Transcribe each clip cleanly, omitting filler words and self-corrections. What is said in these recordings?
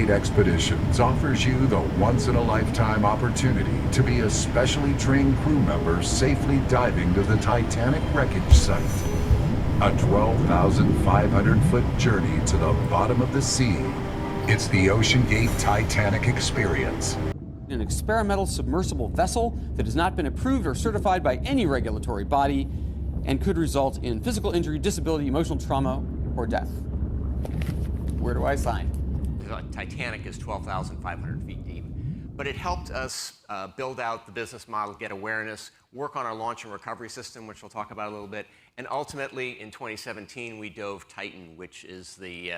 Gate Expeditions offers you the once-in-a-lifetime opportunity to be a specially trained crew member safely diving to the Titanic wreckage site. A 12,500-foot journey to the bottom of the sea. It's the Ocean Gate Titanic experience. An experimental submersible vessel that has not been approved or certified by any regulatory body and could result in physical injury, disability, emotional trauma, or death. Where do I sign? The Titanic is 12,500 feet deep, but it helped us build out the business model, get awareness, work on our launch and recovery system, which we'll talk about a little bit, and ultimately in 2017 we dove Titan, which is the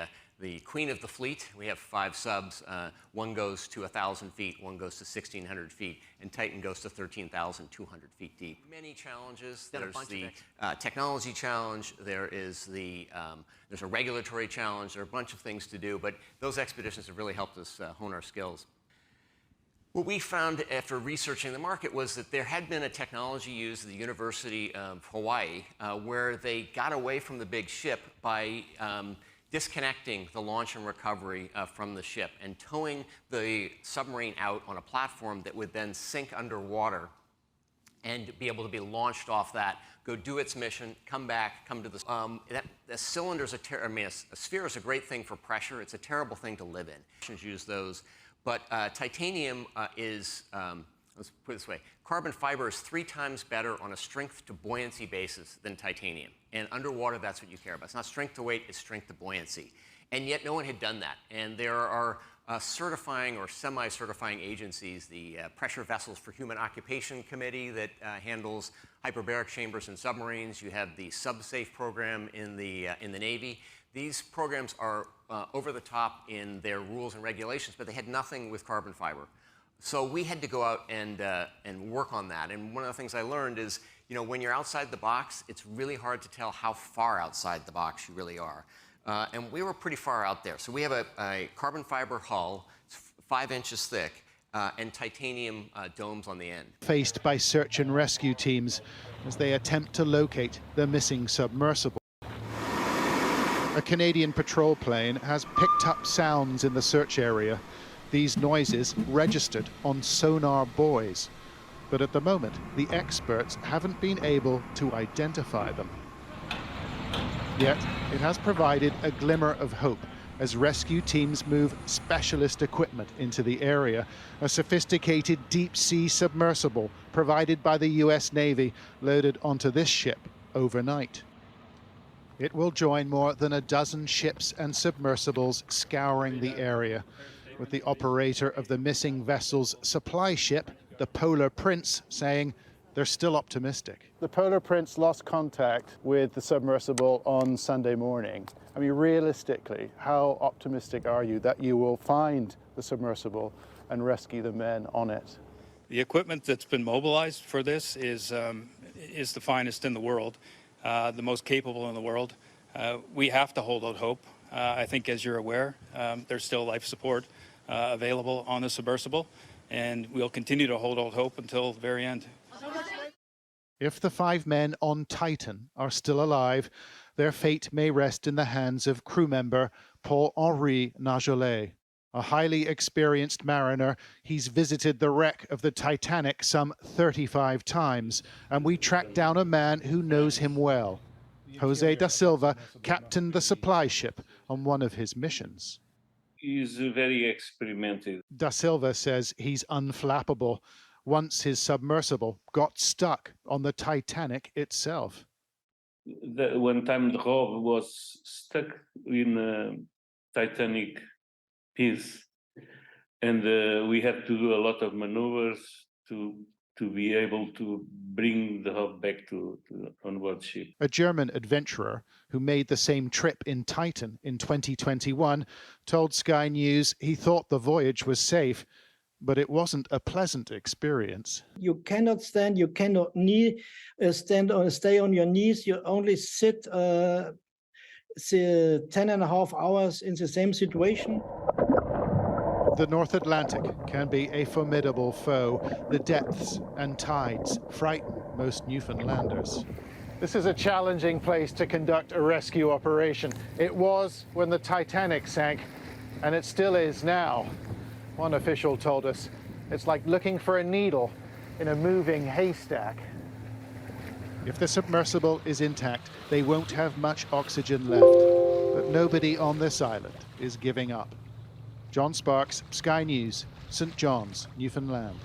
queen of the fleet. We have 5 subs. One goes to 1,000 feet, one goes to 1,600 feet, and Titan goes to 13,200 feet deep. Many challenges. There's the technology challenge. There's a regulatory challenge. There are a bunch of things to do, but those expeditions have really helped us hone our skills. What we found after researching the market was that there had been a technology used at the University of Hawaii where they got away from the big ship by disconnecting the launch and recovery from the ship and towing the submarine out on a platform that would then sink underwater and be able to be launched off that, go do its mission, come back, come to the... a cylinder's a sphere is a great thing for pressure. It's a terrible thing to live in. Use those. But titanium is, let's put it this way, carbon fiber is 3 times better on a strength to buoyancy basis than titanium. And underwater, that's what you care about. It's not strength to weight, it's strength to buoyancy. And yet no one had done that. And there are certifying or semi-certifying agencies, the Pressure Vessels for Human Occupation Committee that handles hyperbaric chambers in submarines. You have the SubSafe program in the Navy. These programs are over the top in their rules and regulations, but they had nothing with carbon fiber. So we had to go out and work on that. And one of the things I learned is, when you're outside the box, it's really hard to tell how far outside the box you really are. And we were pretty far out there. So we have a carbon fiber hull, it's 5 inches thick, and titanium domes on the end. Faced by search and rescue teams as they attempt to locate the missing submersible. A Canadian patrol plane has picked up sounds in the search area. These noises registered on sonar buoys. But at the moment, the experts haven't been able to identify them. Yet, it has provided a glimmer of hope as rescue teams move specialist equipment into the area. A sophisticated deep-sea submersible provided by the US Navy loaded onto this ship overnight. It will join more than a dozen ships and submersibles scouring the area, with the operator of the missing vessel's supply ship, the Polar Prince, saying they're still optimistic. The Polar Prince lost contact with the submersible on Sunday morning. I mean, realistically, how optimistic are you that you will find the submersible and rescue the men on it? The equipment that's been mobilized for this is the finest in the world. The most capable in the world. We have to hold out hope. I think, as you're aware, there's still life support available on the submersible, and we'll continue to hold out hope until the very end. If the 5 men on Titan are still alive, their fate may rest in the hands of crew member Paul HenryNargeolet. A highly experienced mariner, he's visited the wreck of the Titanic some 35 times, and we tracked down a man who knows him well. Jose da Silva captained the supply ship on one of his missions. He's very experimental. Da Silva says he's unflappable. Once his submersible got stuck on the Titanic itself. One time the hull was stuck in a Titanic piece, and we had to do a lot of maneuvers to be able to bring the hub back to onboard ship. A German adventurer who made the same trip in Titan in 2021 told Sky News he thought the voyage was safe, but it wasn't a pleasant experience. You cannot stand, you cannot stay on your knees, you only sit 10.5 hours in the same situation. The North Atlantic can be a formidable foe. The depths and tides frighten most Newfoundlanders. This is a challenging place to conduct a rescue operation. It was when the Titanic sank, And it still is now. One official told us it's like looking for a needle in a moving haystack. If the submersible is intact, they won't have much oxygen left. But nobody on this island is giving up. John Sparks, Sky News, St. John's, Newfoundland.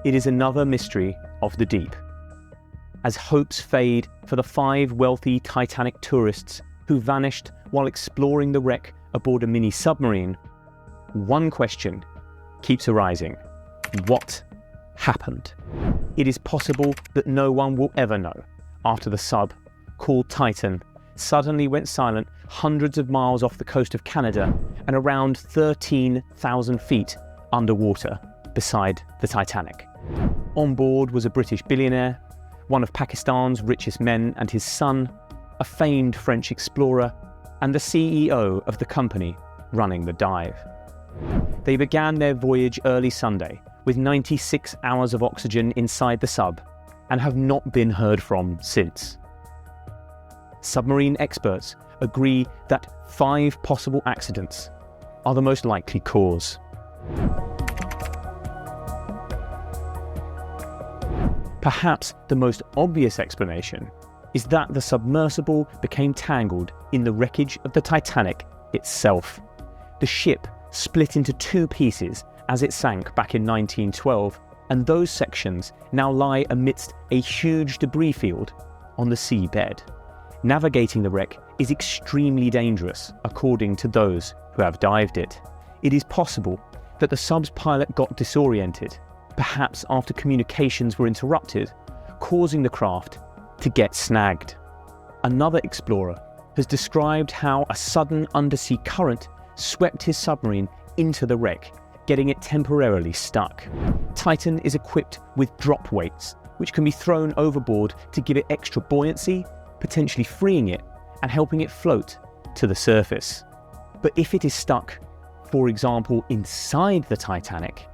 It is another mystery of the deep. As hopes fade for the 5 wealthy Titanic tourists who vanished while exploring the wreck aboard a mini submarine, one question keeps arising. What happened? It is possible that no one will ever know after the sub, called Titan, suddenly went silent hundreds of miles off the coast of Canada and around 13,000 feet underwater beside the Titanic. On board was a British billionaire, one of Pakistan's richest men and his son, a famed French explorer, and the CEO of the company running the dive. They began their voyage early Sunday with 96 hours of oxygen inside the sub and have not been heard from since. Submarine experts agree that 5 possible accidents are the most likely cause. Perhaps the most obvious explanation is that the submersible became tangled in the wreckage of the Titanic itself. The ship split into 2 pieces as it sank back in 1912, and those sections now lie amidst a huge debris field on the seabed. Navigating the wreck is extremely dangerous, according to those who have dived it. It is possible that the sub's pilot got disoriented, perhaps after communications were interrupted, causing the craft to get snagged. Another explorer has described how a sudden undersea current swept his submarine into the wreck, getting it temporarily stuck. Titan is equipped with drop weights, which can be thrown overboard to give it extra buoyancy, potentially freeing it and helping it float to the surface. But if it is stuck, for example, inside the Titanic,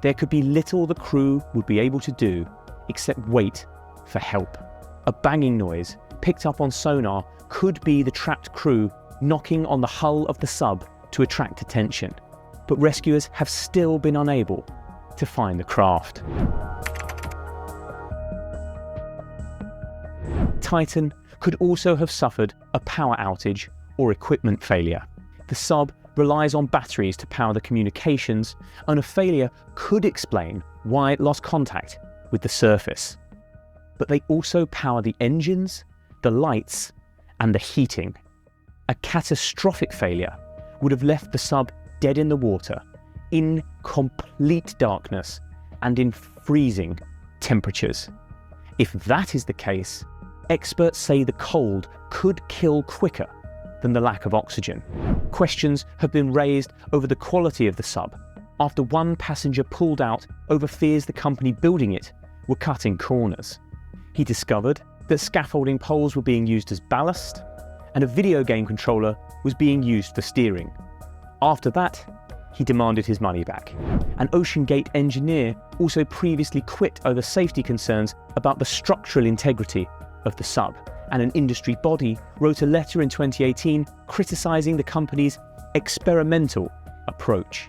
there could be little the crew would be able to do except wait for help. A banging noise picked up on sonar could be the trapped crew knocking on the hull of the sub to attract attention, but rescuers have still been unable to find the craft. Titan could also have suffered a power outage or equipment failure. The sub relies on batteries to power the communications, and a failure could explain why it lost contact with the surface. But they also power the engines, the lights, and the heating. A catastrophic failure would have left the sub dead in the water, in complete darkness and in freezing temperatures. If that is the case, experts say the cold could kill quicker than the lack of oxygen. Questions have been raised over the quality of the sub after one passenger pulled out over fears the company building it were cutting corners. He discovered that scaffolding poles were being used as ballast and a video game controller was being used for steering. After that, he demanded his money back. An OceanGate engineer also previously quit over safety concerns about the structural integrity of the sub, and an industry body wrote a letter in 2018 criticising the company's experimental approach.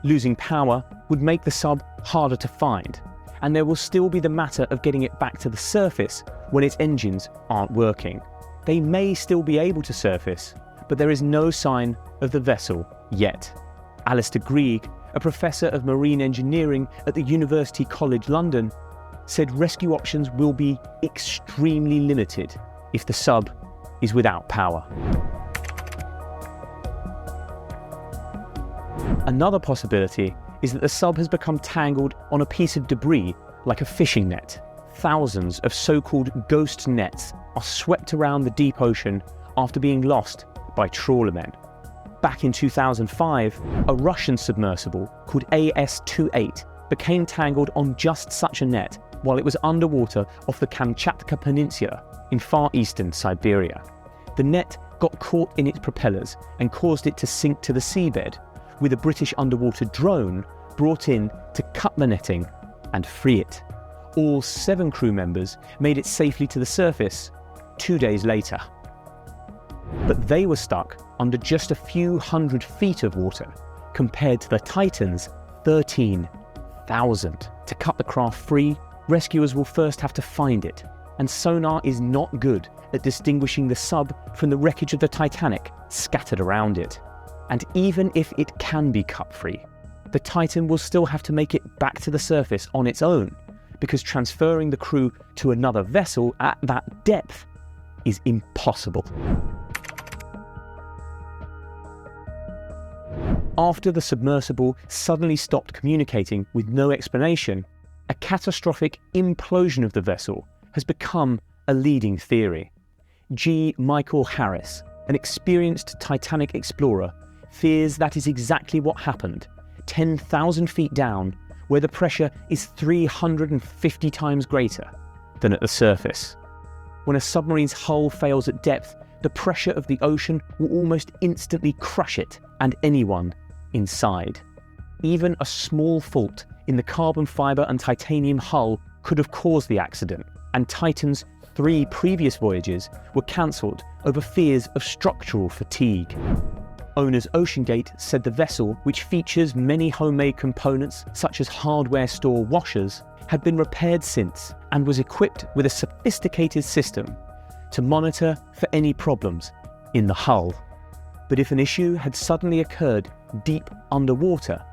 Losing power would make the sub harder to find, and there will still be the matter of getting it back to the surface when its engines aren't working. They may still be able to surface, but there is no sign of the vessel yet. Alistair Grieg, a professor of marine engineering at the University College London, said rescue options will be extremely limited if the sub is without power. Another possibility is that the sub has become tangled on a piece of debris like a fishing net. Thousands of so-called ghost nets are swept around the deep ocean after being lost by trawlermen. Back in 2005, a Russian submersible called AS-28 became tangled on just such a net while it was underwater off the Kamchatka Peninsula in far eastern Siberia. The net got caught in its propellers and caused it to sink to the seabed, with a British underwater drone brought in to cut the netting and free it. All 7 crew members made it safely to the surface, 2 days later. But they were stuck under just a few hundred feet of water, compared to the Titan's 13,000. To cut the craft free, rescuers will first have to find it, and sonar is not good at distinguishing the sub from the wreckage of the Titanic scattered around it. And even if it can be cut free, the Titan will still have to make it back to the surface on its own, because transferring the crew to another vessel at that depth is impossible. After the submersible suddenly stopped communicating with no explanation, a catastrophic implosion of the vessel has become a leading theory. G. Michael Harris, an experienced Titanic explorer, fears that is exactly what happened, 10,000 feet down, where the pressure is 350 times greater than at the surface. When a submarine's hull fails at depth, the pressure of the ocean will almost instantly crush it and anyone inside. Even a small fault in the carbon fibre and titanium hull could have caused the accident, and Titan's 3 previous voyages were cancelled over fears of structural fatigue. Owners OceanGate said the vessel, which features many homemade components such as hardware store washers, had been repaired since and was equipped with a sophisticated system to monitor for any problems in the hull. But if an issue had suddenly occurred deep underwater,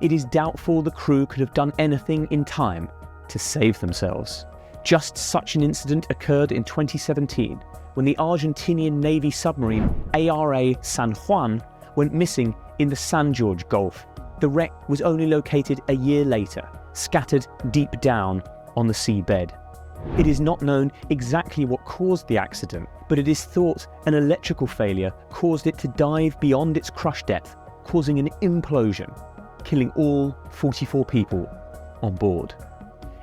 it is doubtful the crew could have done anything in time to save themselves. Just such an incident occurred in 2017 when the Argentinian Navy submarine ARA San Juan went missing in the San Jorge Gulf. The wreck was only located a year later, scattered deep down on the seabed. It is not known exactly what caused the accident, but it is thought an electrical failure caused it to dive beyond its crush depth, causing an implosion, killing all 44 people on board.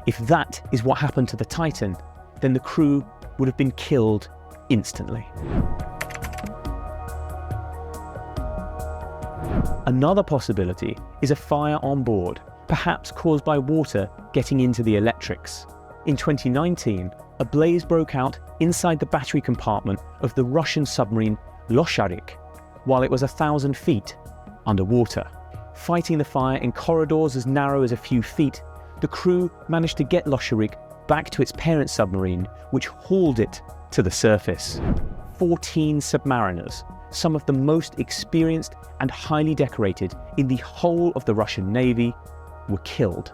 If that is what happened to the Titan, then the crew would have been killed instantly. Another possibility is a fire on board, perhaps caused by water getting into the electrics. In 2019, a blaze broke out inside the battery compartment of the Russian submarine Losharik while it was 1,000 feet underwater. Fighting the fire in corridors as narrow as a few feet, the crew managed to get Losharik back to its parent submarine, which hauled it to the surface. 14 submariners, some of the most experienced and highly decorated in the whole of the Russian Navy, were killed.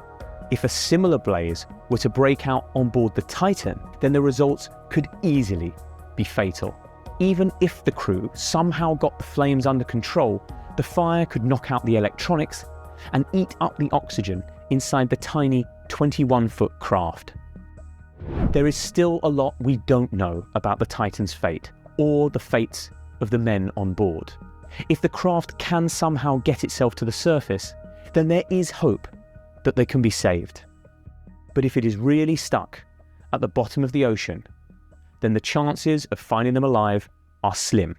If a similar blaze were to break out on board the Titan, then the results could easily be fatal. Even if the crew somehow got the flames under control, the fire could knock out the electronics and eat up the oxygen inside the tiny 21-foot craft. There is still a lot we don't know about the Titan's fate, or the fates of the men on board. If the craft can somehow get itself to the surface, then there is hope that they can be saved. But if it is really stuck at the bottom of the ocean, then the chances of finding them alive are slim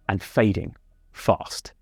and fading fast.